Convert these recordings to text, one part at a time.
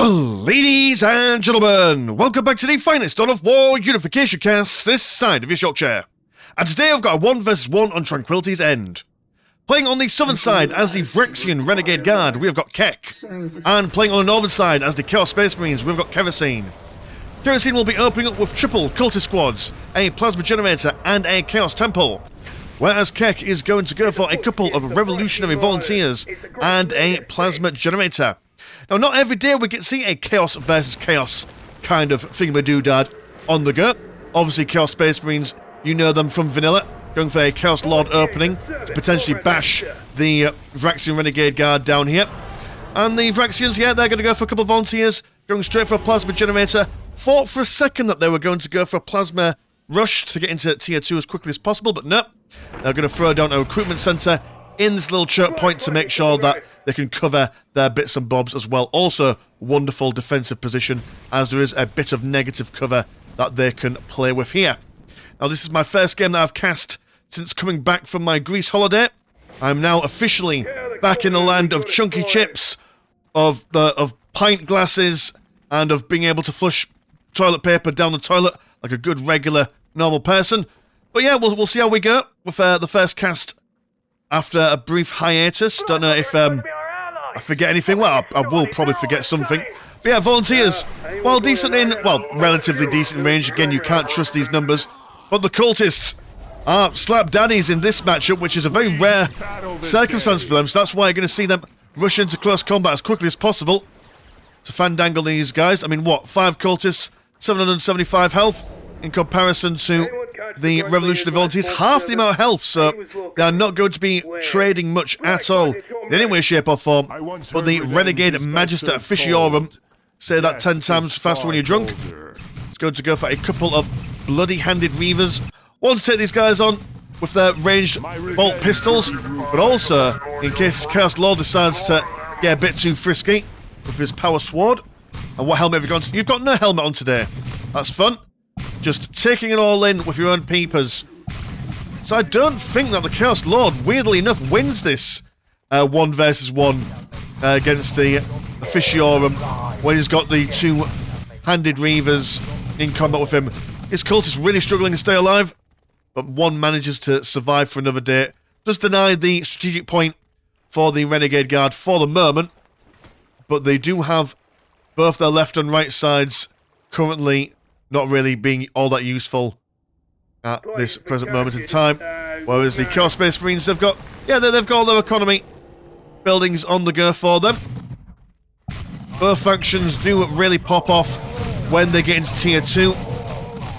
Ladies and gentlemen, welcome back to the finest Dawn of War Unification cast this side of East Yorkshire. And today I've got a 1 vs 1 on Tranquility's End. Playing on the southern side as the Phyrexian Renegade Guard, we have got Keck. And playing on the northern side as the Chaos Space Marines, we've got Kerosene. Kerosene will be opening up with triple Cultist Squads, a Plasma Generator and a Chaos Temple. Whereas Keck is going to go for a couple of Revolutionary Volunteers and a Plasma Generator. Now, not every day we get to see a Chaos versus Chaos kind of thingamadoo-dad on the go. Obviously, Chaos Space Marines, you know them from vanilla, going for a Chaos Lord opening to potentially bash the Phyrexian Renegade Guard down here. And the Phyrexians, yeah, they're going to go for a couple of Volunteers, going straight for a Plasma Generator. Thought for a second that they were going to go for a Plasma Rush to get into Tier 2 as quickly as possible, but no. They're going to throw down a Recruitment Centre in this little choke point to make sure that they can cover their bits and bobs as well. Also, wonderful defensive position, as there is a bit of negative cover that they can play with here. Now, this is my first game that I've cast since coming back from my Greece holiday. I'm now officially back in the land of chunky chips, of pint glasses, and of being able to flush toilet paper down the toilet like a good, regular, normal person. But yeah, we'll see how we go with the first cast after a brief hiatus. Don't know if I forget anything. Well, I will probably forget something. But yeah, Volunteers, while decent in, well, relatively decent range. Again, you can't trust these numbers. But the Cultists are slap daddies in this matchup, which is a very rare circumstance for them. So that's why you're going to see them rush into close combat as quickly as possible to fandangle these guys. I mean, what? 5 Cultists, 775 health in comparison to the Revolutionary Volunteers, half the amount of health, so they are not going to be trading much at all in any way, shape or form. But the Renegade Magister Officiorum, say that 10 times faster when you're drunk, it's going to go for a couple of bloody-handed Reavers. Want to take these guys on with their ranged bolt pistols, but also, in case Chaos Lord decides to get a bit too frisky with his power sword. And what helmet have you got? You've got no helmet on today. That's fun. Just taking it all in with your own peepers. So I don't think that the Chaos Lord, weirdly enough, wins this 1 versus 1 against the Officiorum when he's got the 2-handed Reavers in combat with him. His cult is really struggling to stay alive, but one manages to survive for another day. Does deny the strategic point for the Renegade Guard for the moment, but they do have both their left and right sides currently not really being all that useful at this present moment in time. Whereas the Chaos Space Marines, they've got all their economy buildings on the go for them. Both factions do really pop off when they get into Tier 2.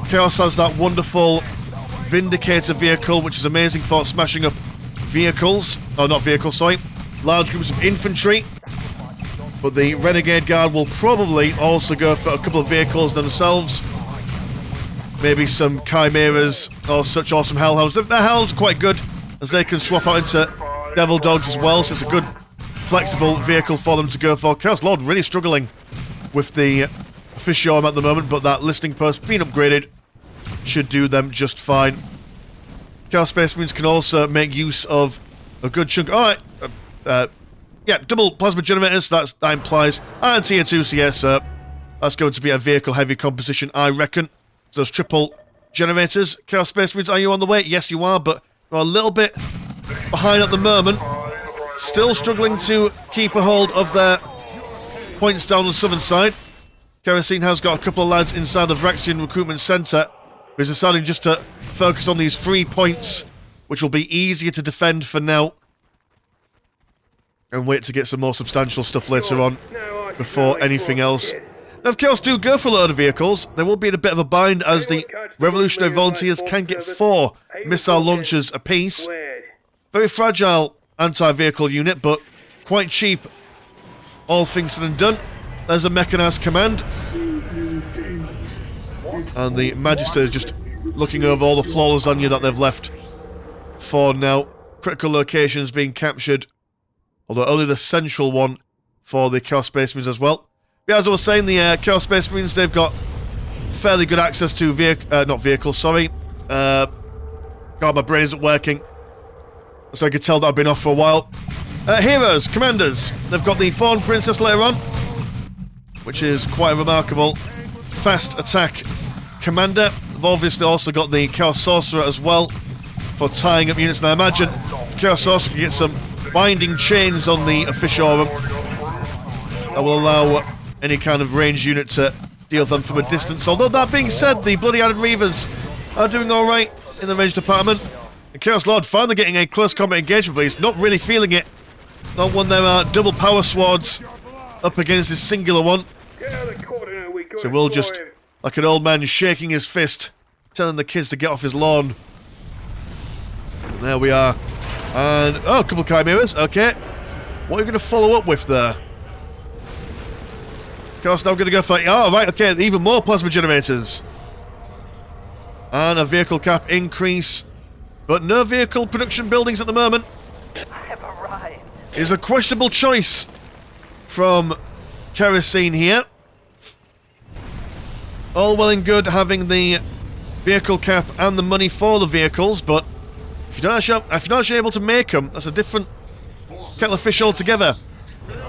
Chaos has that wonderful Vindicator vehicle, which is amazing for smashing up vehicles. Oh, not vehicles, sorry. Large groups of infantry. But the Renegade Guard will probably also go for a couple of vehicles themselves. Maybe some Chimeras or such, or some Hellhounds. The Hellhounds are quite good, as they can swap out into Devil Dogs as well, so it's a good flexible vehicle for them to go for. Chaos Lord really struggling with the Officiorum at the moment, but that listing post being upgraded should do them just fine. Chaos Space Marines can also make use of a good chunk. Alright, yeah, double Plasma Generators, that implies. And Tier 2, so yes, that's going to be a vehicle-heavy composition, I reckon. Those triple generators. Chaos Space Marines, are you on the way? Yes, you are, but you're a little bit behind at the moment. Still struggling to keep a hold of their points down the southern side. Kerosene has got a couple of lads inside the Phyrexian Recruitment Centre, who's deciding just to focus on these 3 points, which will be easier to defend for now, and wait to get some more substantial stuff later on before anything else. Now, if Chaos do go for a load of vehicles, they will be in a bit of a bind, as the Revolutionary Volunteers can get 4 missile launchers apiece. Very fragile anti-vehicle unit, but quite cheap, all things said and done. There's a mechanized command. And the Magister is just looking over all the flawless lasagna that they've left for now. Critical locations being captured, although only the central one for the Chaos Space Marines as well. Yeah, as I was saying, the Chaos Space Marines, they've got fairly good access to not vehicles, sorry. God, my brain isn't working. So I could tell that I've been off for a while. Heroes, commanders. They've got the Fawn Princess later on. which is quite remarkable. Fast attack commander. I've obviously also got the Chaos Sorcerer as well for tying up units, and I imagine Chaos Sorcerer can get some binding chains on the Officiorum that will allow any kind of ranged unit to deal with them from a distance. Although that being said, the Bloody-Handed Reavers are doing alright in the range department. The Chaos Lord finally getting a close combat engagement, but he's not really feeling it. Not when there are double power swords up against this singular one. So we'll just, like an old man shaking his fist, telling the kids to get off his lawn. And there we are. And, oh, a couple of chimeras, okay. What are you going to follow up with there? Of course, now we're going to go for, oh, right, okay, even more plasma generators. And a vehicle cap increase. But no vehicle production buildings at the moment. Is a questionable choice from Kerosene here. All well and good having the vehicle cap and the money for the vehicles, but if you're not actually able to make them, that's a different kettle of fish altogether.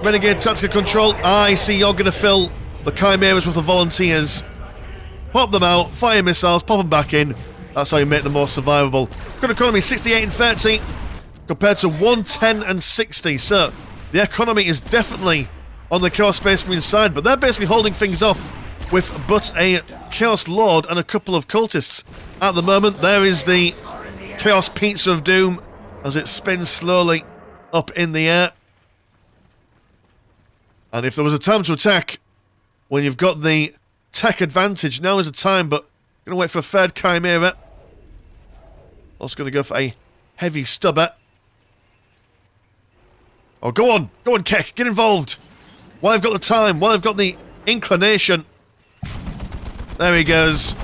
Renegade Tactical Control, I see you're going to fill the Chimeras with the volunteers. Pop them out, fire missiles, pop them back in. That's how you make them more survivable. Good economy, 68 and 30, compared to 110 and 60. So, the economy is definitely on the Chaos Space Marine side, but they're basically holding things off with but a Chaos Lord and a couple of cultists. At the moment, there is the Chaos Pizza of Doom as it spins slowly up in the air. And if there was a time to attack, when you've got the tech advantage, now is the time, but going to wait for a third Chimera. Also going to go for a heavy stubber. Oh, go on, Keck, get involved. While I've got the time, while I've got the inclination. There he goes.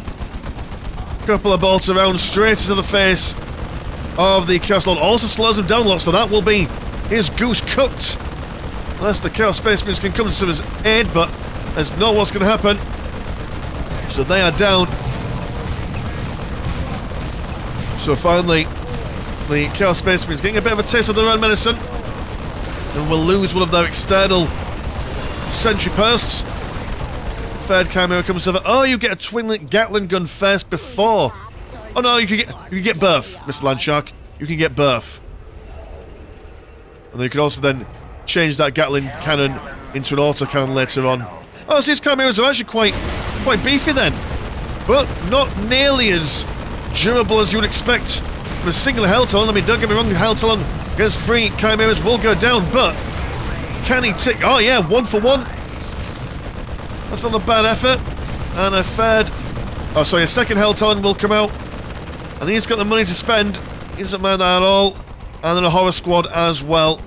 Couple of bolts around straight into the face of the Chaos Lord. Also slows him down lots, so that will be his goose cooked. Unless the Chaos Space Marines can come to his aid, but there's not what's going to happen. So they are down. So finally, the Chaos Space Marines getting a bit of a taste of their own medicine. And will lose one of their external sentry posts. Third Chimera comes over. Oh, you get a twin-link Gatling gun first before. Oh no, you can get Birth, Mr. Landshark. You can get Birth. And then you can also then change that Gatling cannon into an autocannon later on. Oh, so these Chimeras are actually quite beefy then. But not nearly as durable as you would expect from a single Helltalon. I mean, don't get me wrong, Helltalon against 3 Chimeras will go down, but can he tick? Oh yeah, 1 for 1. That's not a bad effort. And a third... Oh, sorry, a second Helltalon will come out. And he's got the money to spend. He doesn't mind that at all. And then a Horror Squad as well.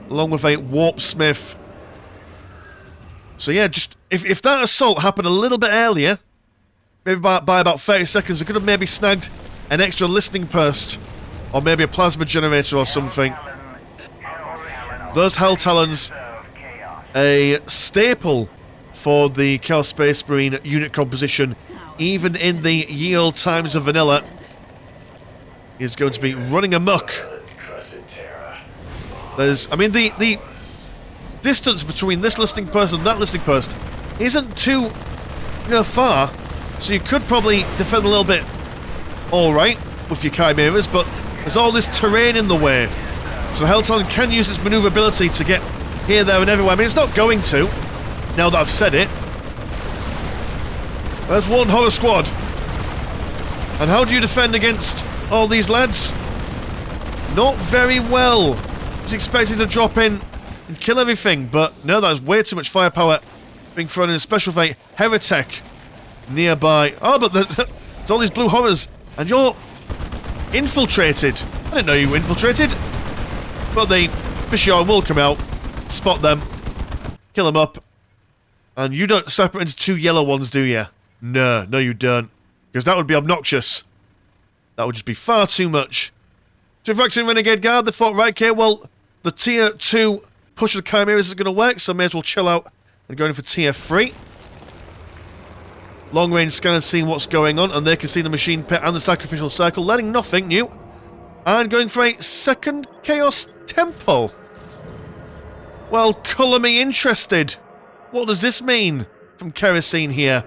Along with a Warp Smith. So yeah, just... If that assault happened a little bit earlier, maybe by about 30 seconds, they could have maybe snagged an extra listening post. Or maybe a plasma generator or something. Those Helltalons, a staple for the Chaos Space Marine unit composition, even in the ye olde times of vanilla, is going to be running amok. I mean, the distance between this listening post and that listening post isn't too, far, so you could probably defend a little bit alright with your Chimeras, but there's all this terrain in the way. So Helltalon can use its maneuverability to get here, there and everywhere. I mean, it's not going to, now that I've said it. There's one Horror Squad. And how do you defend against all these lads? Not very well. I was expecting to drop in and kill everything, but no, that's way too much firepower being thrown in, especially with a Heretic nearby. Oh, but there's all these blue horrors, and you're infiltrated. I didn't know you were infiltrated. But the Fishion will come out, spot them, kill them up, and you don't separate into 2 yellow ones, do you? No, you don't. Because that would be obnoxious. That would just be far too much. To Vaccine Renegade Guard, they thought, right, okay, well, the tier 2 push of the Chimeras isn't going to work, so may as well chill out and go in for tier 3. Long range scan and seeing what's going on, and they can see the machine pit and the sacrificial circle, learning nothing new. And going for a second Chaos Temple. Well, colour me interested. What does this mean from Kerosene here?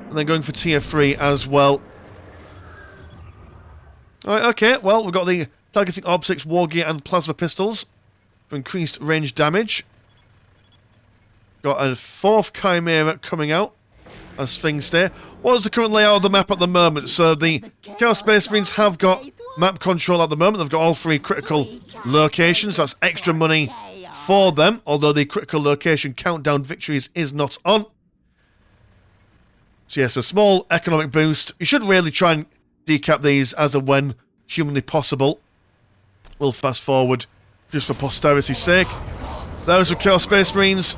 And then going for tier 3 as well. Alright, okay, well, we've got the targeting optics, war gear, and plasma pistols for increased range damage. Got a 4th Chimera coming out as things stay. What is the current layout of the map at the moment? So the Chaos Space Marines have got map control at the moment. They've got all 3 critical locations. That's extra money for them, although the critical location countdown victories is not on. So yes, a small economic boost. You should really try and decap these as and when humanly possible. We'll fast forward just for posterity's sake. Those are Chaos Space Marines.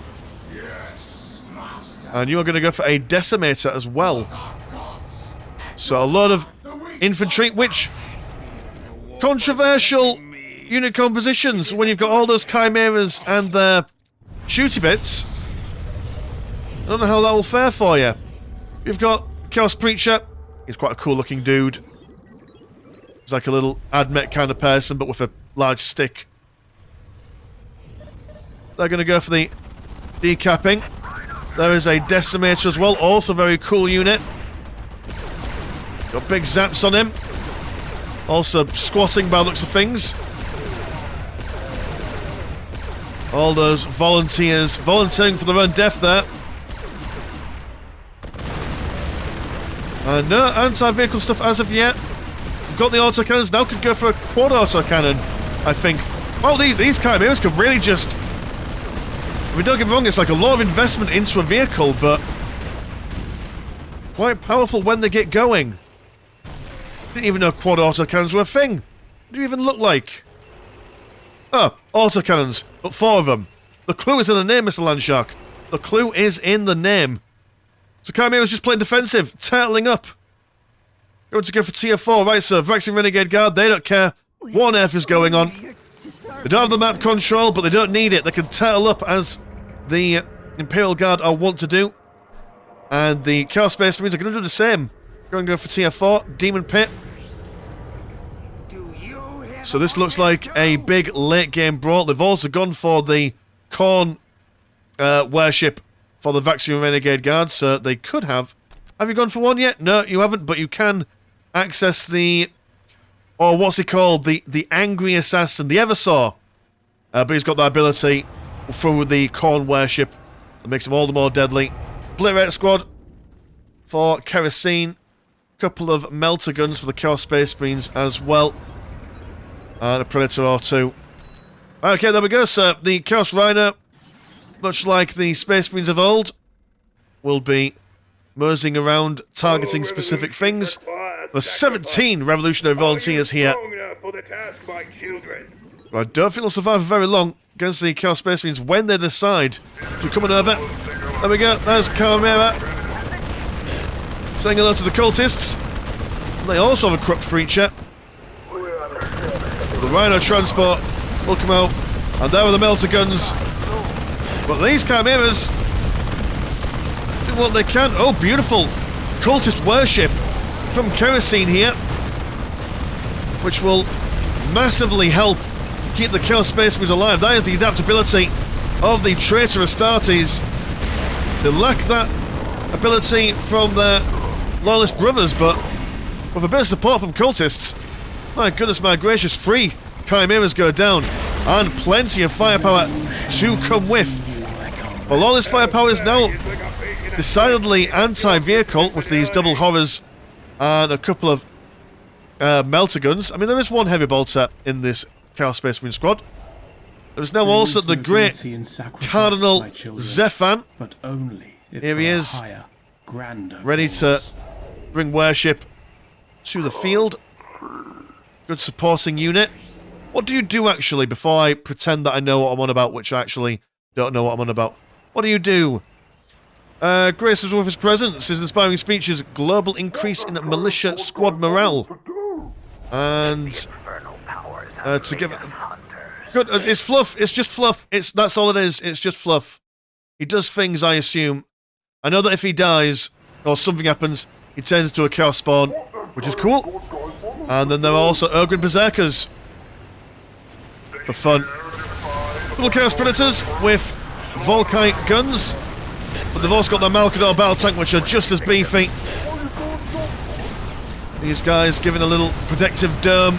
And you're going to go for a Decimator as well. So a lot of infantry, which... controversial unit compositions when you've got all those Chimeras and their shooty bits. I don't know how that will fare for you. You've got Chaos Preacher. He's quite a cool looking dude. He's like a little Admech kind of person, but with a large stick. They're going to go for the decapping. There is a Decimator as well, also very cool unit. Got big zaps on him. Also squatting by the looks of things. All those volunteers volunteering for their own death there. No anti-vehicle stuff as of yet. We've got the autocannons, now could go for a quad autocannon, I think. Well, these Chimeras could really just... I mean, don't get me wrong, it's like a lot of investment into a vehicle, but... quite powerful when they get going. Didn't even know quad autocannons were a thing. What do you even look like? Oh, autocannons, but 4 of them. The clue is in the name, Mr. Landshark. The clue is in the name. So Chimera's just playing defensive, turtling up. Going to go for tier 4, right, so Vaxing Renegade Guard, they don't care what on earth is going on. They don't have the map control, but they don't need it. They can turtle up as the Imperial Guard are wont to do. And the Chaos Space Marines are going to do the same. Going to go for tier 4, Demon Pit. So this looks like a big late game brawl. They've also gone for the Khorne worship for the Vaxian Renegade Guard, so they could have. Have you gone for one yet? No, you haven't, but you can access the... or what's he called? The Angry Assassin, the Eversaw. But he's got that ability through the Khorne worship that makes him all the more deadly. Obliterate Squad for Kerosene. Couple of Melter Guns for the Chaos Space Marines as well. And a Predator or 2. Okay, there we go. So the Chaos Rhino, much like the Space Marines of old, will be moseying around, targeting specific things. There's 17 Revolutionary Volunteers here. I don't think they'll survive very long against the Chaos Space Marines when they decide to be coming over. There we go. There's Chimera. Saying hello to the cultists. And they also have a corrupt creature. The Rhino transport will come out. And there are the Melter Guns. But these Chimeras do what they can. Oh, beautiful. Cultist worship from Kerosene here. Which will massively help keep the Chaos Space Marines alive. That is the adaptability of the Traitor Astartes. They lack that ability from their Loyalist brothers, but with a bit of support from cultists, my goodness, my gracious, 3 Chimeras go down, and plenty of firepower to come with. Well, all this firepower is now decidedly anti-vehicle with these double horrors and a couple of Melter Guns. I mean, there is one heavy bolter in this Chaos Space Marine squad. There's now also the great Cardinal Zephan. But only if here he is, higher, grander ready to bring worship to the field. Good supporting unit. What do you do, actually, before I pretend that I know what I'm on about, which I actually don't know what I'm on about? What do you do? Graces with his presence, his inspiring speeches, global increase in militia squad morale. And to give... Good, it's fluff, it's just fluff. That's all it is, it's just fluff. He does things, I assume. I know that if he dies, or something happens, he turns into a Chaos Spawn, which is cool. And then there are also Ogren Berserkers. For fun. Little Chaos Predators with Volkite guns, but they've also got the Malkador battle tank, which are just as beefy. These guys giving a little protective dome.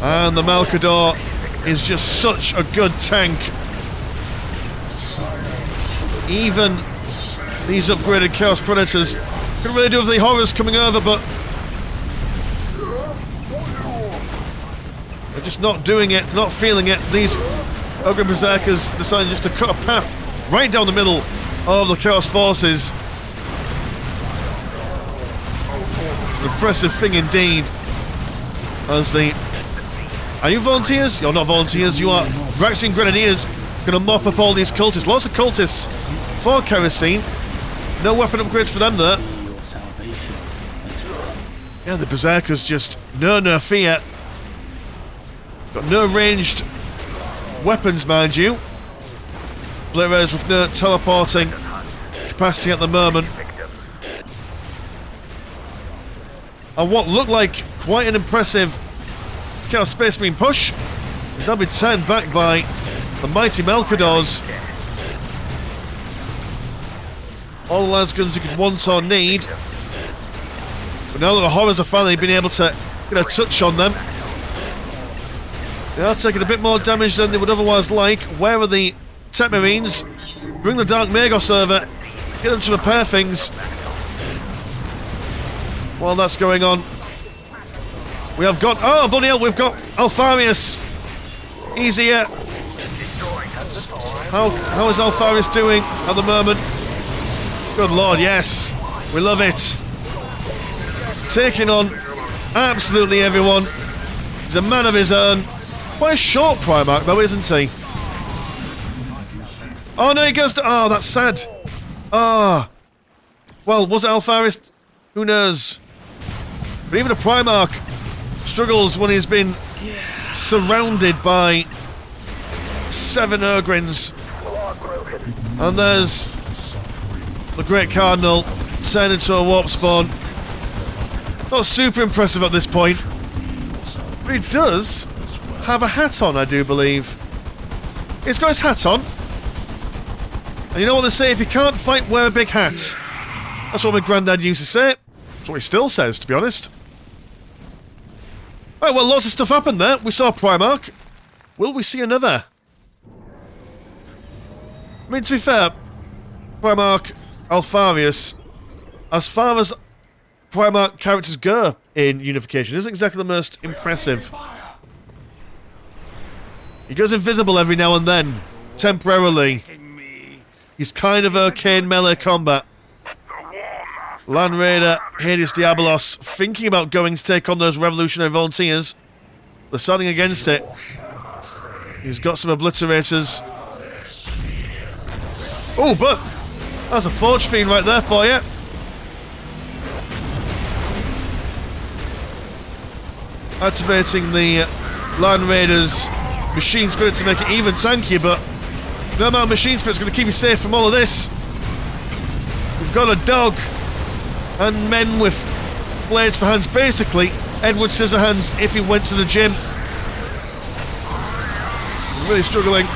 And the Malkador is just such a good tank. Even these upgraded Chaos Predators couldn't really do with the horrors coming over, but they're just not doing it, not feeling it. These Ogre Berserkers decided just to cut a path right down the middle of the Chaos Forces. It's an impressive thing indeed. As the... Are you volunteers? You're not volunteers, you are Braxian Grenadiers. Gonna mop up all these cultists. Lots of cultists for Kerosene. No weapon upgrades for them there. Yeah, the Berserkers just no fear. Got no ranged weapons, mind you. Blade Raiders with no teleporting capacity at the moment. And what looked like quite an impressive Chaos Space Marine push has now been turned back by the mighty Malkadors. All the lasguns you could want or need. But now that the horrors have finally been able to get a touch on them, they are taking a bit more damage than they would otherwise like. Where are the Tech Marines? Bring the Dark Magos over. Get them to repair things. While that's going on, we have got... Oh, bloody hell, we've got Alfarius. Easier. How is Alfarius doing at the moment? Good lord, yes. We love it. Taking on absolutely everyone. He's a man of his own. Quite a short Primarch though, isn't he? Oh no, he goes to... Oh, that's sad. Ah. Well, was it Alfarius? Who knows? But even a Primarch struggles when he's been surrounded by 7 Ogrins. And there's the Great Cardinal turned into a warp spawn. Not super impressive at this point. But he does have a hat on, I do believe. He's got his hat on. And you know what they say, if you can't fight, wear a big hat. That's what my granddad used to say. That's what he still says, to be honest. Right, well, lots of stuff happened there. We saw Primarch. Will we see another? I mean, to be fair, Primarch Alfarius, as far as Primarch characters go in Unification, isn't exactly the most impressive. He goes invisible every now and then, temporarily. He's kind of okay in melee combat. Land Raider, Hades Diabolos, thinking about going to take on those revolutionary volunteers. They're standing against it. He's got some obliterators. Oh, but that's a Forge Fiend right there for you. Activating the Land Raiders Machine Spirit to make it even tankier, but no amount of Machine Spirit's going to keep you safe from all of this. We've got a dog and men with blades for hands. Basically, Edward Scissorhands if he went to the gym. Really struggling.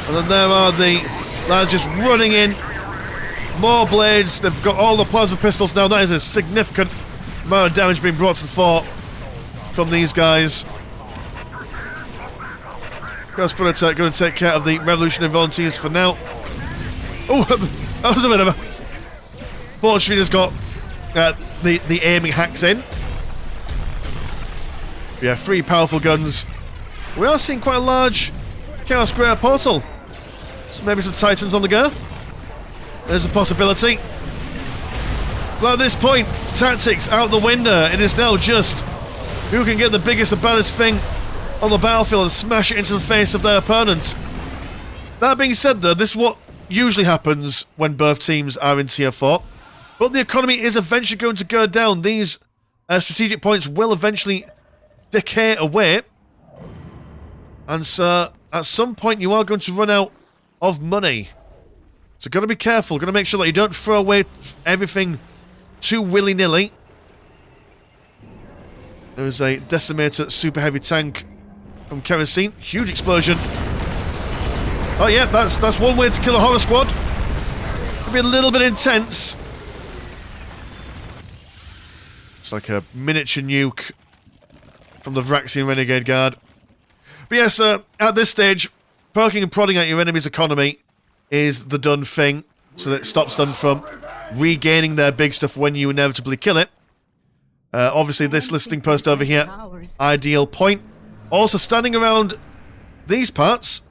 And then there are the lads just running in. More blades. They've got all the plasma pistols now. That is a significant amount of damage being brought to the fort from these guys. Chaos Predator going to take care of the revolutionary volunteers for now. Oh, that was a bit of a... Fortunately, has got the aiming hacks in. Yeah, 3 powerful guns. We are seeing quite a large Chaos Greater portal. So maybe some Titans on the go. There's a possibility. But at this point, tactics out the window. It is now just who can get the biggest and baddest thing on the battlefield and smash it into the face of their opponent. That being said, though, this is what usually happens when both teams are in Tier 4. But the economy is eventually going to go down. These strategic points will eventually decay away. And so, at some point, you are going to run out of money. So, got to be careful. Got to make sure that you don't throw away everything too willy-nilly. There's a Decimator super heavy tank from Kerosene. Huge explosion. Oh yeah, that's one way to kill a horror squad. It'll be a little bit intense. It's like a miniature nuke from the Vraxian Renegade Guard. But yes, at this stage, poking and prodding at your enemy's economy is the done thing, so that it stops them from regaining their big stuff when you inevitably kill it. Obviously, this listening post over here, ideal point. Also, standing around these parts,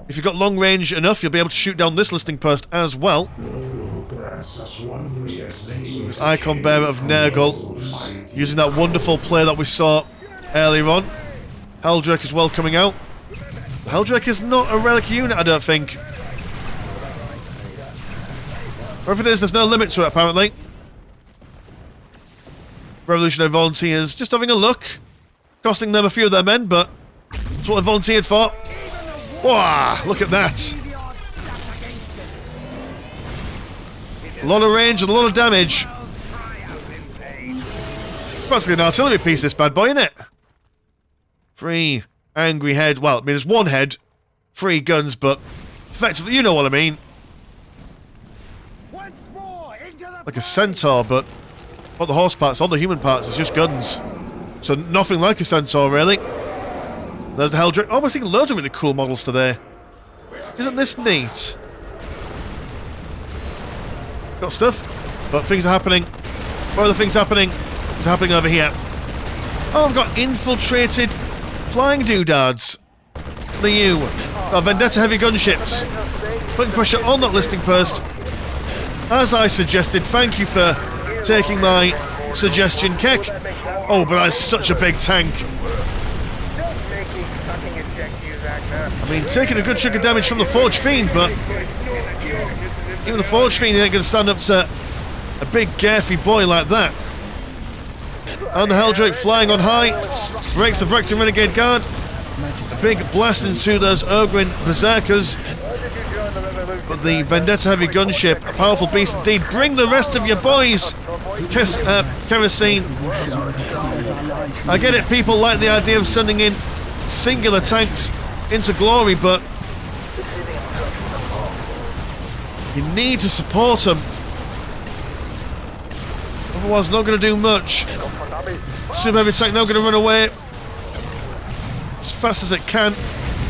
if you've got long range enough, you'll be able to shoot down this listening post as well. Icon bearer of Nergal, using that wonderful play that we saw earlier on. Heldrake as well coming out. Heldrake is not a relic unit, I don't think. Or if it is, there's no limit to it, apparently. Revolutionary Volunteers just having a look. Costing them a few of their men, but that's what they volunteered for. Wow, look at that. A lot of range and a lot of damage. Practically an artillery piece, this bad boy, isn't it? 3 angry head. Well, I mean, there's 1 head, 3 guns, but effectively, you know what I mean. Like a centaur, but not the horse parts, all the human parts, it's just guns. So nothing like a centaur, really. There's the Heldrake. Oh, we're seeing loads of really cool models today. Isn't this neat? Got stuff, but things are happening. Where are the things happening? It's happening over here. Oh, I've got infiltrated flying doodads. What are you? Got Vendetta heavy gunships. Putting pressure on that listing post. As I suggested, thank you for taking my suggestion, Keck. Oh, but that's such a big tank. I mean, taking a good chunk of damage from the Forge Fiend, but even the Forge Fiend ain't going to stand up to a big, girthy boy like that. And the Heldrake flying on high, breaks the Vraxian Renegade Guard. A big blast into those Ogrin Berserkers. But the Vendetta heavy gunship, a powerful beast indeed. Bring the rest of your boys! Kerosene. I get it, people like the idea of sending in singular tanks into glory, but you need to support them. Otherwise, not going to do much. Super heavy tank now going to run away as fast as it can.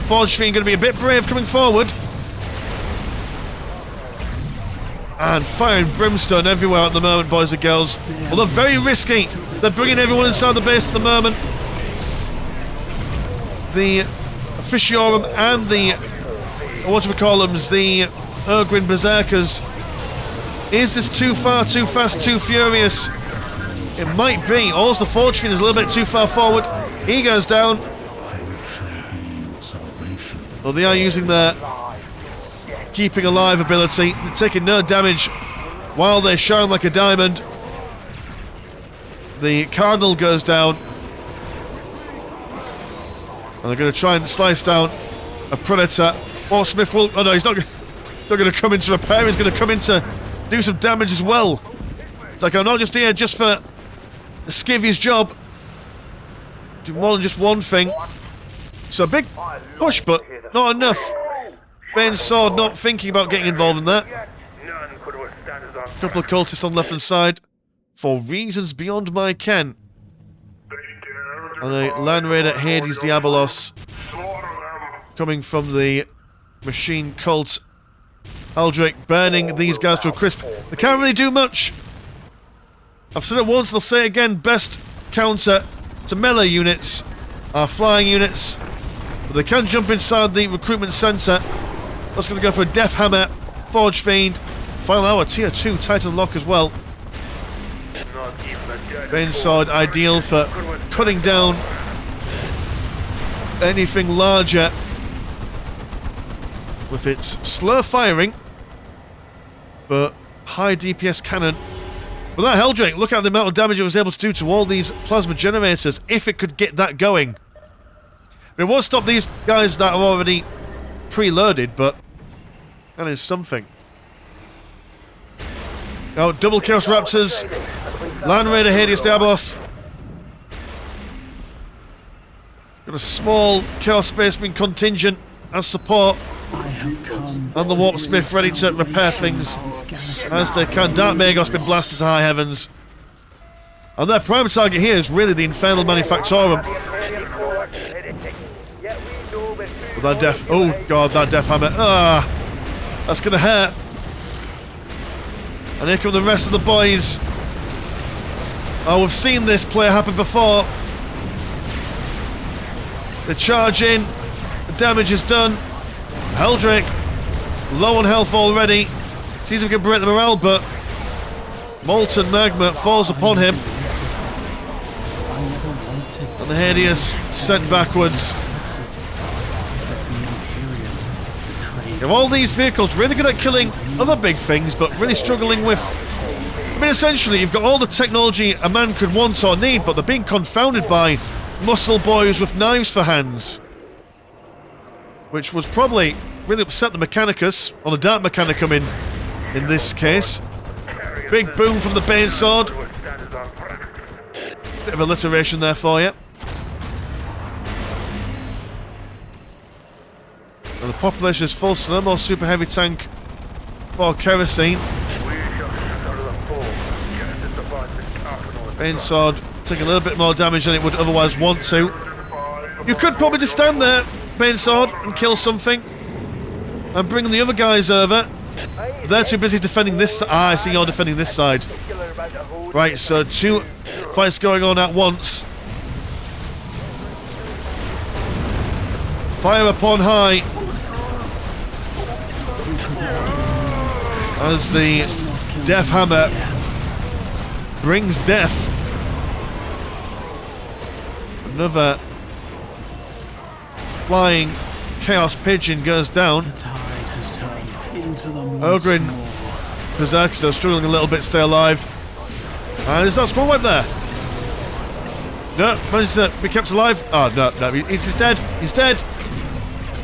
Forge Fiend going to be a bit brave coming forward. And firing brimstone everywhere at the moment, boys and girls. Well, they're very risky. They're bringing everyone inside the base at the moment. The Officiorum and the, what do we call them, the Ogrin Berserkers. Is this too far, too fast, too furious? It might be. Also, the Forge Fiend is a little bit too far forward. He goes down. Well, they are using their keeping alive ability. They're taking no damage while they shine like a diamond. The Cardinal goes down. And they're going to try and slice down a Predator. Or Smith will... Oh no, he's not going to come in to repair. He's going to come in to do some damage as well. It's like, I'm not just here just for the skivvy's job. Do more than just one thing. So a big push, but not enough. Bane's Sword not thinking about getting involved in that. A couple of cultists on left hand side. For reasons beyond my ken. And a Land Raider Hades Diabolos coming from the Machine Cult. Heldrake burning these guys to a crisp. They can't really do much. I've said it once, and I'll say it again. Best counter to melee units are flying units. But they can jump inside the recruitment centre. That's going to go for a Death Hammer, Forge Fiend. Final hour, tier 2, Titan Lock as well. Bane's Sword, ideal for cutting down anything larger with its slow firing, but high DPS cannon. But that Heldrake, look at the amount of damage it was able to do to all these plasma generators, if it could get that going. It won't stop these guys that are already preloaded, but that is something. Now, double Chaos Raptors, Land Raider Hades Diabolos. Got a small Chaos Spaceman contingent as support. I have come. And the Warpsmith ready to repair things as they can. Dark Magos been blasted to high heavens. And their prime target here is really the Infernal Manufactorum. With that death... Oh god, that death hammer. Ah! That's gonna hurt. And here come the rest of the boys. Oh, we've seen this play happen before. They charge in. The damage is done. Heldrake, low on health already. Seems we can break the morale, but molten magma falls upon him. And the Hades sent backwards. You have all these vehicles really good at killing other big things, but really struggling with... I mean, essentially, you've got all the technology a man could want or need, but they're being confounded by muscle boys with knives for hands. Which was probably really upset the Mechanicus, or the Dark Mechanicum in this case. Big boom from the Bane Sword. Bit of alliteration there for you. And the population is full, so no more super heavy tank for kerosene. Bane Sword taking a little bit more damage than it would otherwise want to. You could probably just stand there, Bane Sword, and kill something. And bring the other guys over. They're too busy defending this side. Ah, I see you're defending this side. Right, so two fights going on at once. Fire upon high. As the Death Hammer brings death. Another flying Chaos Pigeon goes down. Ogrin Berserk still struggling a little bit to stay alive. And is that Squall Wipe there? No, managed to be kept alive. Oh, no, he's dead. He's dead.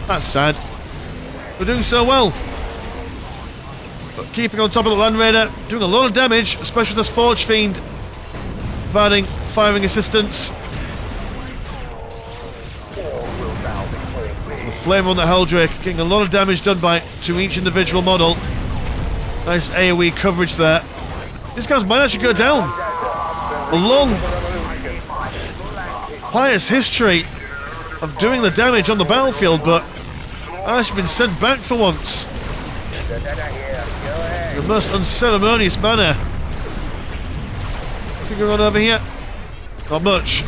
That's sad. We're doing so well. But keeping on top of the Land Raider, doing a lot of damage, especially with this Forge Fiend providing firing assistance. The Flame on the Heldrake getting a lot of damage done to each individual model. Nice AoE coverage there. These guys might actually go down. A long, pious history of doing the damage on the battlefield, but actually been sent back for once. In the most unceremonious manner. Anything going on over here? Not much.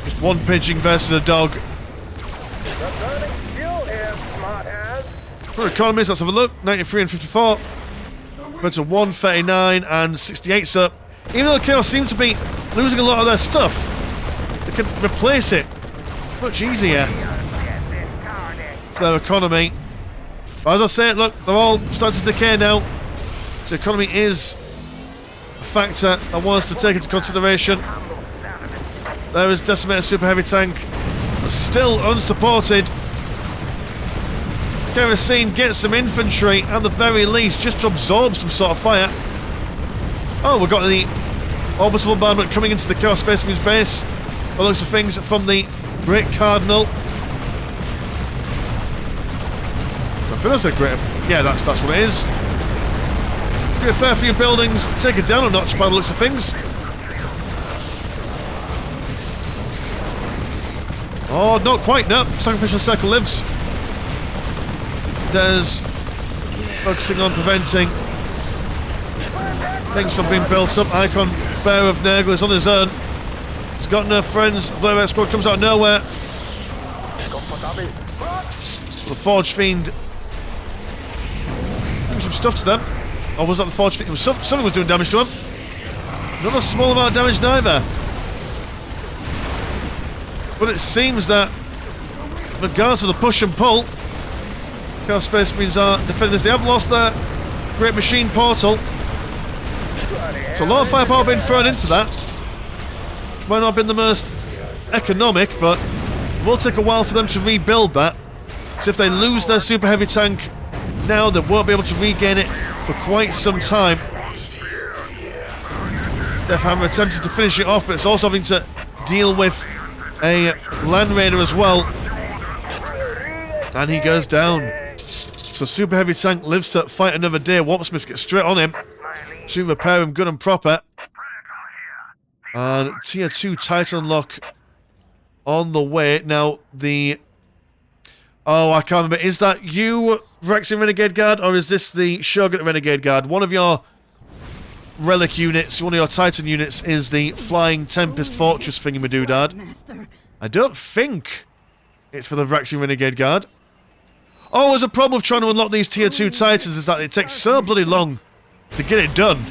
Just one pigeon versus a dog. For economies, let's have a look. 93 and 54. Went to 139 and 68. So even though the Chaos seem to be losing a lot of their stuff, they can replace it much easier for their economy. But as I say, look, they're all starting to decay now. So the economy is a factor I want us to take into consideration. There is Decimator Super Heavy Tank, but still unsupported. Kerosene gets some infantry at the very least, just to absorb some sort of fire. Oh, we've got the orbital bombardment coming into the Chaos Space Marines base. By the looks of things from the Great Cardinal. I think that's a great... Yeah, that's what it is. Get a fair few buildings, take it down a notch by the looks of things. Oh, not quite, no. Sacrificial Circle lives. There's focusing on preventing things from being built up. Icon Bear of Nurgle is on his own. He's got no friends. Blue Squad comes out of nowhere. The Forge Fiend doing some stuff to them. Or was that the Forge Fiend? It was something was doing damage to him. Not a small amount of damage neither. But it seems that regardless of the push and pull, Chaos Space Marines are defenders. They have lost their Great Machine Portal. So a lot of firepower being thrown into that. Might not have been the most economic, but it will take a while for them to rebuild that. So if they lose their super heavy tank now, they won't be able to regain it for quite some time. Death Hammer attempted to finish it off, but it's also having to deal with a Land Raider as well. And he goes down. So Super Heavy Tank lives to fight another day. Watersmith gets straight on him to repair him good and proper. And Tier 2 Titan unlock on the way. Now, the... Oh, I can't remember. Is that you, Phyrexian Renegade Guard, or is this the Shogun Renegade Guard? One of your relic units, one of your Titan units, is the Flying Tempest Fortress thingy-madoodad. I don't think it's for the Phyrexian Renegade Guard. Oh, there's a problem with trying to unlock these Tier 2 Titans, is that it takes so bloody long to get it done.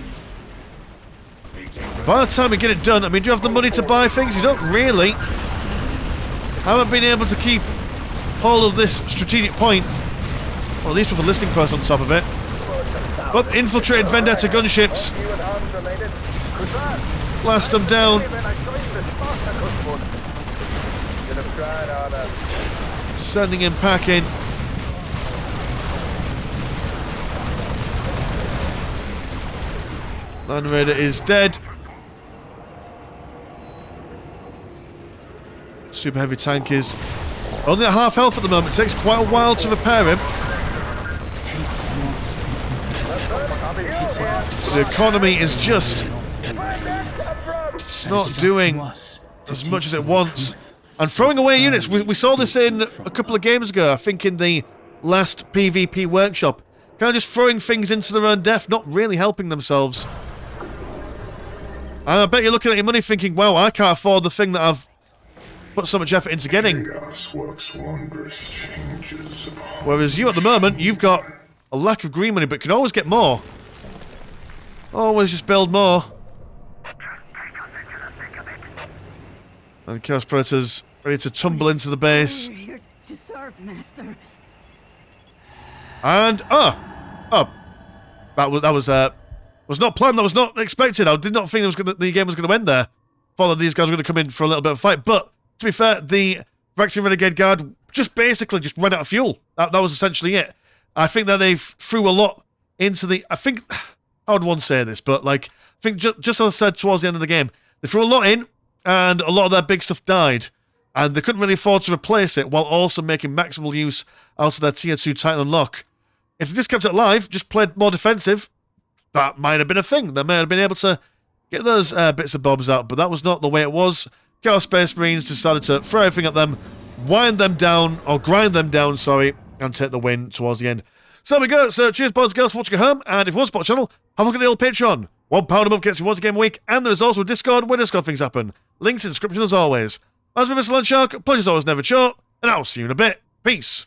By the time we get it done, I mean, do you have the money to buy things? You don't really. I haven't been able to keep hold of this strategic point, or at least with a listing price on top of it. But infiltrated Vendetta gunships. Blast them down. Sending him packing. Land Raider is dead. Super Heavy Tank is only at half health at the moment. It takes quite a while to repair him. But the economy is just not doing as much as it wants. And throwing away units. We saw this in a couple of games ago, I think in the last PvP workshop. Kind of just throwing things into their own death, not really helping themselves. And I bet you're looking at your money thinking, wow, I can't afford the thing that I've put so much effort into getting. Whereas you, at the moment, you've got a lack of green money, but can always get more. Always just build more. And Chaos Predators ready to tumble into the base. And that was not planned. That was not expected. I did not think the game was going to end there. Thought that these guys were going to come in for a little bit of a fight. But to be fair, the Phyrexian Renegade Guard basically just ran out of fuel. That was essentially it. I think that they threw a lot into the... I think... How would one say this? But, like, I think just as I said towards the end of the game, they threw a lot in, and a lot of their big stuff died. And they couldn't really afford to replace it, while also making maximal use out of their Tier 2 Titan unlock. If they just kept it alive, just played more defensive, that might have been a thing. They may have been able to get those bits and bobs out, but that was not the way it was. Chaos Space Marines decided to throw everything at them, wind them down, or grind them down, sorry, and take the win towards the end. So there we go. So cheers, boys and girls, for watching at home. And if you want to support the channel, have a look at the old Patreon. £1 a month gets you once a game a week. And there's also a Discord where Discord things happen. Links in the description as always. As we Mr. Landshark, pleasure's always never short. And I'll see you in a bit. Peace.